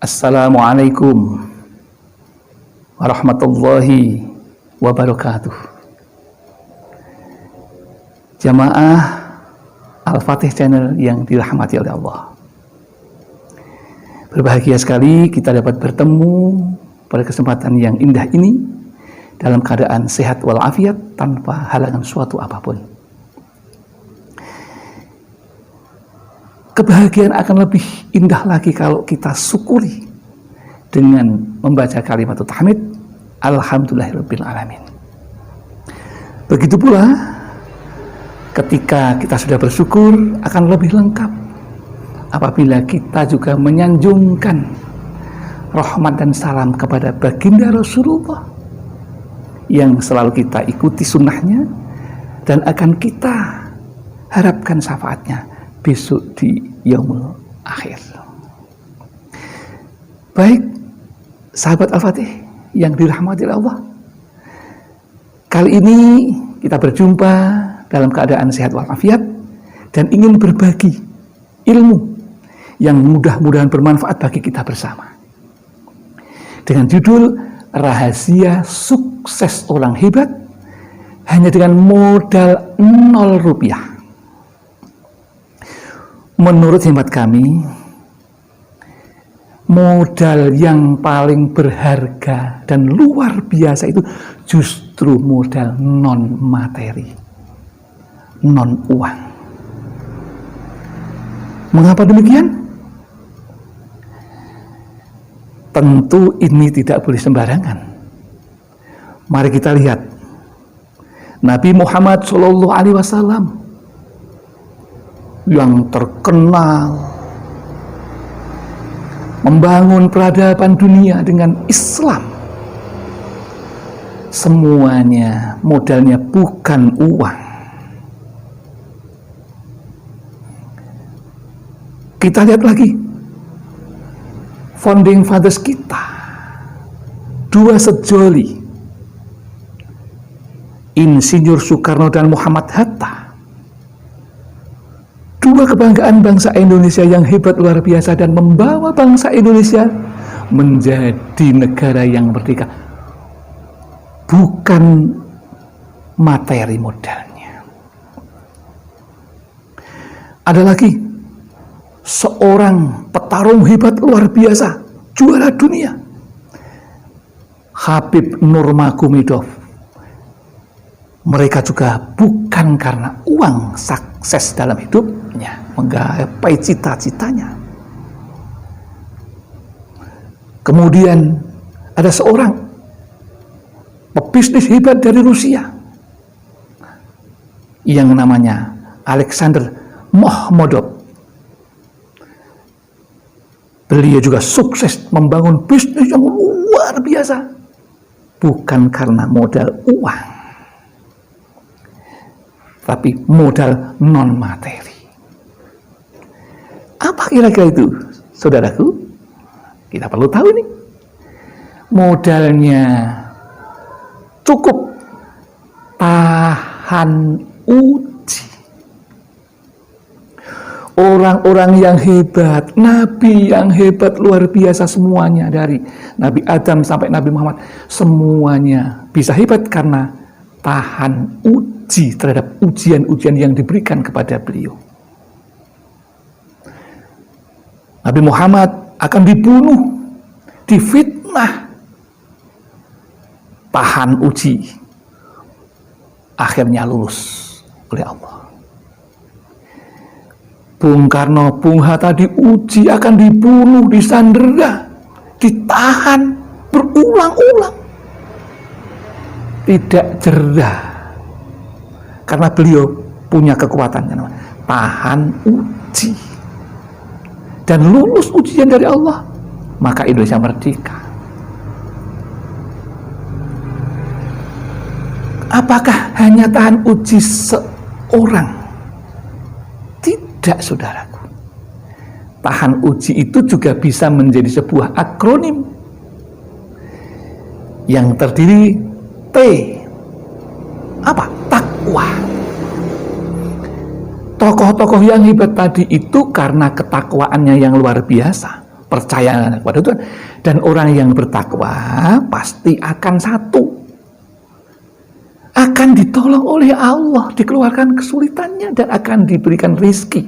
Assalamualaikum warahmatullahi wabarakatuh. Jamaah Al-Fatih Channel yang dirahmati oleh Allah. Berbahagia sekali kita dapat bertemu pada kesempatan yang indah ini dalam keadaan sehat walafiat tanpa halangan suatu apapun. Kebahagiaan akan lebih indah lagi kalau kita syukuri dengan membaca kalimat tahmid alhamdulillahirabbil alamin. Begitu pula ketika kita sudah bersyukur akan lebih lengkap apabila kita juga menyanjungkan rahmat dan salam kepada baginda Rasulullah yang selalu kita ikuti sunnahnya dan akan kita harapkan syafaatnya besok di yaumul akhir. Baik, sahabat Al-Fatih yang dirahmati Allah, kali ini kita berjumpa dalam keadaan sehat walafiat dan ingin berbagi ilmu yang mudah-mudahan bermanfaat bagi kita bersama dengan judul Rahasia Sukses Orang Hebat Hanya Dengan Modal 0 Rupiah. Menurut hemat kami, modal yang paling berharga dan luar biasa itu justru modal non-materi, non-uang. Mengapa demikian? Tentu ini tidak boleh sembarangan. Mari kita lihat Nabi Muhammad SAW yang terkenal membangun peradaban dunia dengan Islam. Semuanya modalnya bukan uang. Kita lihat lagi founding fathers kita, dua sejoli, Insinyur Soekarno dan Muhammad Hatta, dua kebanggaan bangsa Indonesia yang hebat luar biasa dan membawa bangsa Indonesia menjadi negara yang merdeka. Bukan materi modalnya. Ada lagi seorang petarung hebat luar biasa, juara dunia, Habib Nurmagomedov. Mereka juga bukan karena uang sukses dalam hidupnya, menggapai cita-citanya. Kemudian ada seorang pebisnis hebat dari Rusia yang namanya Alexander Mokhmedov. Beliau juga sukses membangun bisnis yang luar biasa, bukan karena modal uang, tapi modal non-materi. Apa kira-kira itu, saudaraku? Kita perlu tahu nih. Modalnya cukup tahan uji. Orang-orang yang hebat, nabi yang hebat luar biasa semuanya, dari Nabi Adam sampai Nabi Muhammad, semuanya bisa hebat karena tahan uji terhadap ujian-ujian yang diberikan kepada beliau. Nabi Muhammad akan dibunuh, difitnah, tahan uji, akhirnya lulus oleh Allah. Bung Karno, Bung Hatta diuji, akan dibunuh, disandera, ditahan berulang-ulang, tidak jerah karena beliau punya kekuatan tahan uji dan lulus ujian dari Allah, maka Indonesia merdeka. Apakah hanya tahan uji seorang? Tidak, saudaraku. Tahan uji itu juga bisa menjadi sebuah akronim yang terdiri T. Apa? Takwa. Tokoh-tokoh yang hebat tadi itu karena ketakwaannya yang luar biasa, percaya kepada Tuhan. Dan orang yang bertakwa pasti akan satu, akan ditolong oleh Allah, dikeluarkan kesulitannya, dan akan diberikan rezeki.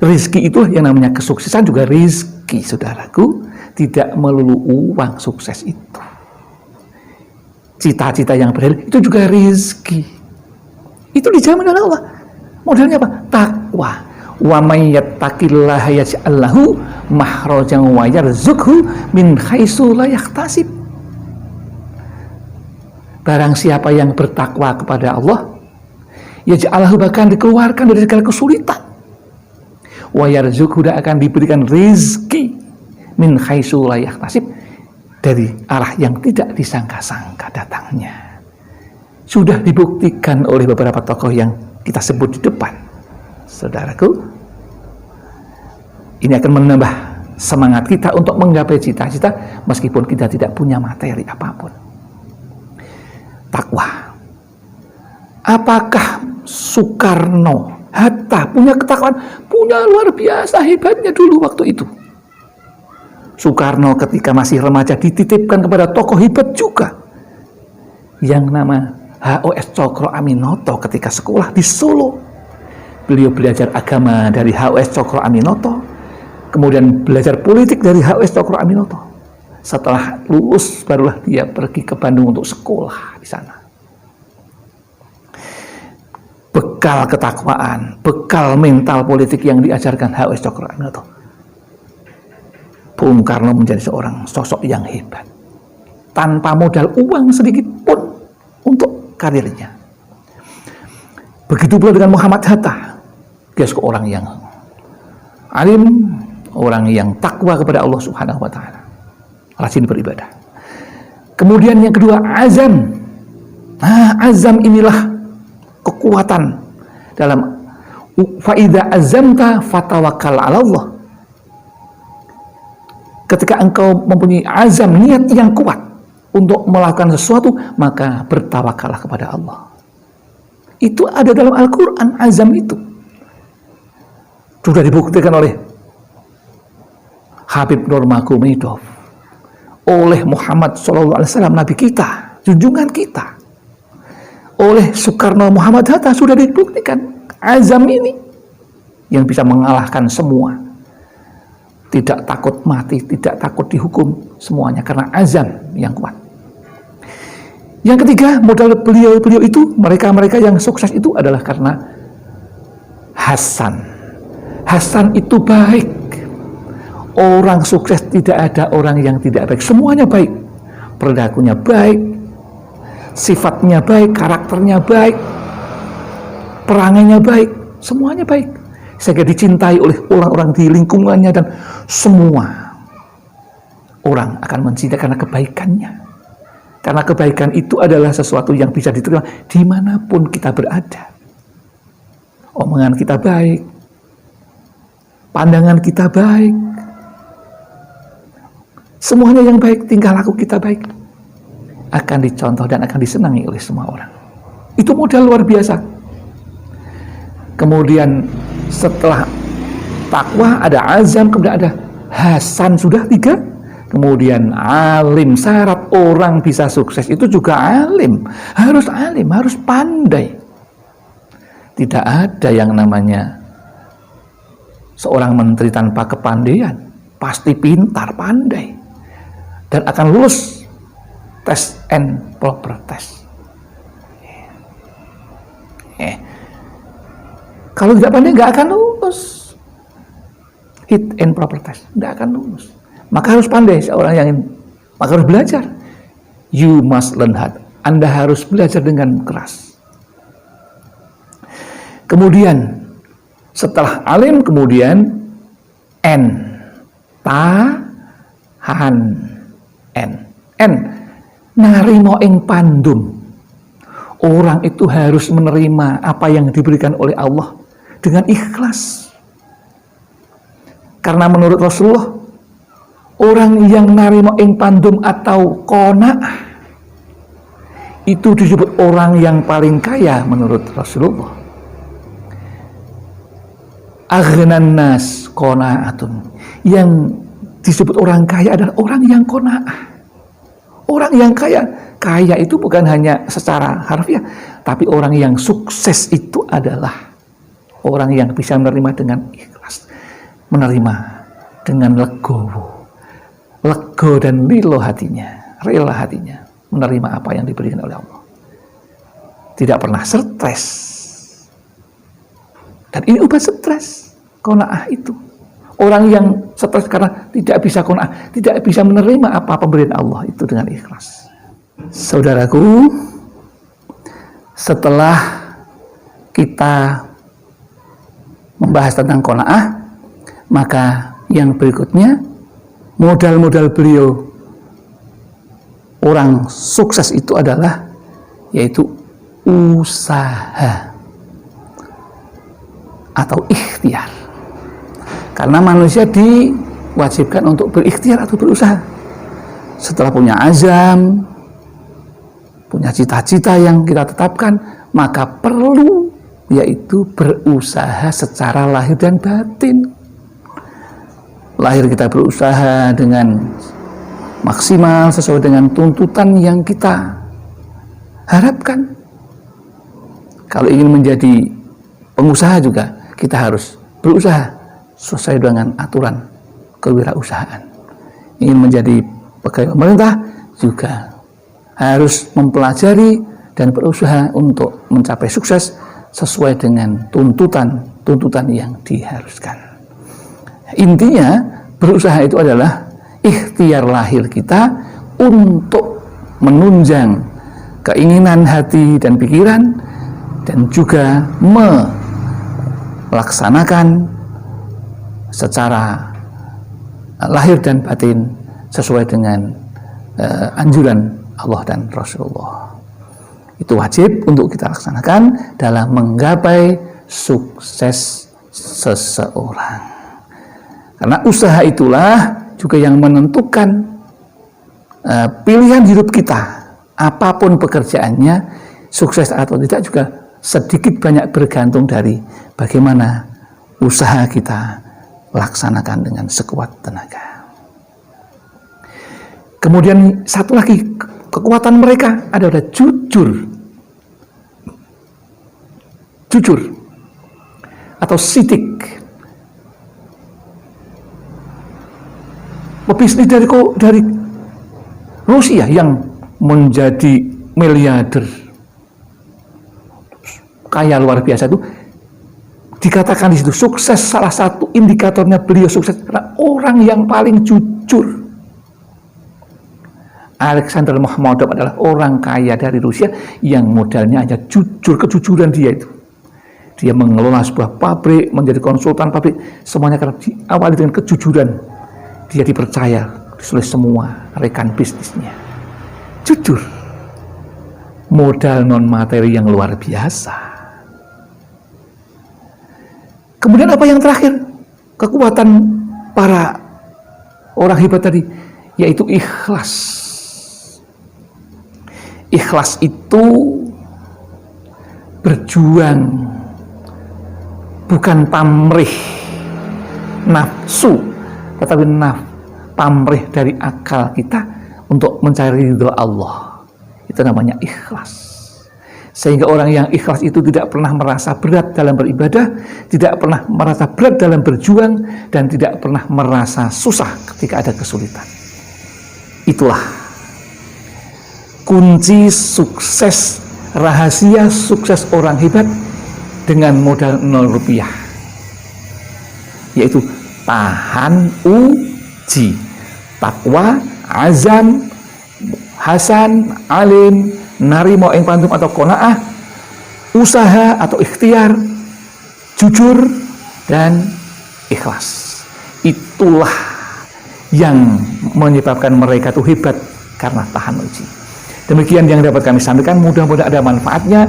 Rezeki itulah yang namanya kesuksesan, juga rezeki, saudaraku. Tidak melulu uang sukses itu. Cita-cita yang berhasil itu juga rezeki. Itu dijamin oleh Allah. Modalnya apa? Takwa. Wa may yattaqillaha yaj'al lahu makhrajan wa yarzuqhu min haitsu la yahtasib. Barang siapa yang bertakwa kepada Allah, yaj'al lahu, bahkan dikeluarkan dari segala kesulitan. Wa yarzuqhu, akan diberikan rezeki min haitsu la yahtasib, dari arah yang tidak disangka-sangka datangnya. Sudah dibuktikan oleh beberapa tokoh yang kita sebut di depan. Saudaraku, ini akan menambah semangat kita untuk menggapai cita-cita meskipun kita tidak punya materi apapun. Takwa. Apakah Soekarno Hatta punya ketakwaan? Punya, luar biasa hebatnya dulu waktu itu. Soekarno ketika masih remaja dititipkan kepada tokoh hebat juga yang nama H.O.S. Cokro Aminoto ketika sekolah di Solo. Beliau belajar agama dari H.O.S. Cokro Aminoto, kemudian belajar politik dari H.O.S. Cokro Aminoto. Setelah lulus barulah dia pergi ke Bandung untuk sekolah di sana. Bekal ketakwaan, bekal mental politik yang diajarkan H.O.S. Cokro Aminoto, Bung Karno menjadi seorang sosok yang hebat tanpa modal uang sedikit pun untuk karirnya. Begitu pula dengan Muhammad Hatta. Dia seorang yang alim, orang yang takwa kepada Allah Subhanahu wa taala, rajin beribadah. Kemudian yang kedua, azam. Azam inilah kekuatan dalam fa idza azamta fatawakkal 'ala Allah. Ketika engkau mempunyai azam, niat yang kuat untuk melakukan sesuatu, maka bertawakallah kepada Allah. Itu ada dalam Al-Quran, azam itu. Sudah dibuktikan oleh Habib Nurmagomedov, oleh Muhammad SAW, Nabi kita, junjungan kita, oleh Soekarno Muhammad Hatta, sudah dibuktikan azam ini yang bisa mengalahkan semua. Tidak takut mati, tidak takut dihukum, semuanya karena azam yang kuat. Yang ketiga, modal beliau itu, mereka-mereka yang sukses itu adalah karena Hasan. Hasan itu baik. Orang sukses tidak ada orang yang tidak baik. Semuanya baik. Perilakunya baik, sifatnya baik, karakternya baik, perangainya baik, semuanya baik. Sehingga dicintai oleh orang-orang di lingkungannya, dan semua orang akan mencintai karena kebaikannya. Karena kebaikan itu adalah sesuatu yang bisa diterima dimanapun kita berada. Omongan kita baik, pandangan kita baik, semuanya yang baik, tingkah laku kita baik, akan dicontoh dan akan disenangi oleh semua orang. Itu modal luar biasa. Kemudian setelah takwa ada azam, kemudian ada hasan, sudah 3. Kemudian alim. Syarat orang bisa sukses itu juga alim, harus pandai. Tidak ada yang namanya seorang menteri tanpa kepandaian. Pasti pintar, pandai, dan akan lulus tes and proper test. Kalau tidak pandai nggak akan lulus fit and proper test, nggak akan lulus. Maka harus pandai seorang yang, maka harus belajar. You must learn hard. Anda harus belajar dengan keras. Kemudian setelah alim, kemudian N, tahan, N, narimo ing pandum. Orang itu harus menerima apa yang diberikan oleh Allah dengan ikhlas. Karena menurut Rasulullah, orang yang narimo ing pandum atau qanaah itu disebut orang yang paling kaya menurut Rasulullah. Aghnan nas qanaatun, yang disebut orang kaya adalah orang yang qanaah. Orang yang kaya itu bukan hanya secara harfiah, tapi orang yang sukses itu adalah orang yang bisa menerima dengan ikhlas, menerima dengan legowo, lego dan lilo hatinya, rela hatinya, menerima apa yang diberikan oleh Allah. Tidak pernah stres. Dan ini obat stres, qanaah itu. Orang yang stres karena tidak bisa qanaah, tidak bisa menerima apa pemberian Allah itu dengan ikhlas. Saudaraku, setelah kita membahas tentang qanaah, maka yang berikutnya modal-modal beliau orang sukses itu adalah yaitu usaha atau ikhtiar. Karena manusia diwajibkan untuk berikhtiar atau berusaha. Setelah punya azam, punya cita-cita yang kita tetapkan, maka perlu yaitu berusaha secara lahir dan batin. Lahir kita berusaha dengan maksimal sesuai dengan tuntutan yang kita harapkan. Kalau ingin menjadi pengusaha juga kita harus berusaha sesuai dengan aturan kewirausahaan. Ingin menjadi pegawai pemerintah juga harus mempelajari dan berusaha untuk mencapai sukses sesuai dengan tuntutan yang diharuskan. Intinya berusaha itu adalah ikhtiar lahir kita untuk menunjang keinginan hati dan pikiran dan juga melaksanakan secara lahir dan batin sesuai dengan anjuran Allah dan Rasulullah. Itu wajib untuk kita laksanakan dalam menggapai sukses seseorang. Karena usaha itulah juga yang menentukan pilihan hidup kita. Apapun pekerjaannya, sukses atau tidak juga sedikit banyak bergantung dari bagaimana usaha kita laksanakan dengan sekuat tenaga. Kemudian satu lagi kekuatan mereka adalah jujur atau sidik. Pebisnis dari Rusia yang menjadi miliarder kaya luar biasa itu dikatakan di situ sukses, salah satu indikatornya beliau sukses karena orang yang paling jujur. Alexander Mohammadov adalah orang kaya dari Rusia yang modalnya hanya jujur, kejujuran dia itu. Dia mengelola sebuah pabrik, menjadi konsultan pabrik, semuanya karena diawali dengan kejujuran. Dia dipercaya oleh semua rekan bisnisnya. Jujur. Modal non materi yang luar biasa. Kemudian apa yang terakhir? Kekuatan para orang hebat tadi, yaitu ikhlas. Ikhlas itu berjuang, bukan pamrih nafsu, tetapi pamrih dari akal kita untuk mencari ridho Allah. Itu namanya ikhlas. Sehingga orang yang ikhlas itu tidak pernah merasa berat dalam beribadah, tidak pernah merasa berat dalam berjuang, dan tidak pernah merasa susah ketika ada kesulitan. Itulah kunci sukses, rahasia sukses orang hebat dengan modal 0 rupiah, yaitu tahan uji, takwa, azam, hasan, alim, narimo ing pantum atau qanaah, usaha atau ikhtiar, jujur, dan ikhlas. Itulah yang menyebabkan mereka itu hebat karena tahan uji. Demikian yang dapat kami sampaikan, mudah-mudahan ada manfaatnya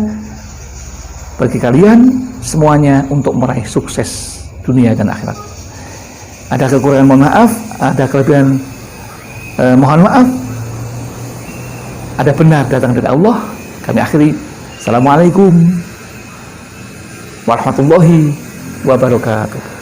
bagi kalian semuanya untuk meraih sukses dunia dan akhirat. Ada kekurangan mohon maaf, ada kelebihan mohon maaf. Ada benar datang dari Allah. Kami akhiri. Assalamualaikum warahmatullahi wabarakatuh.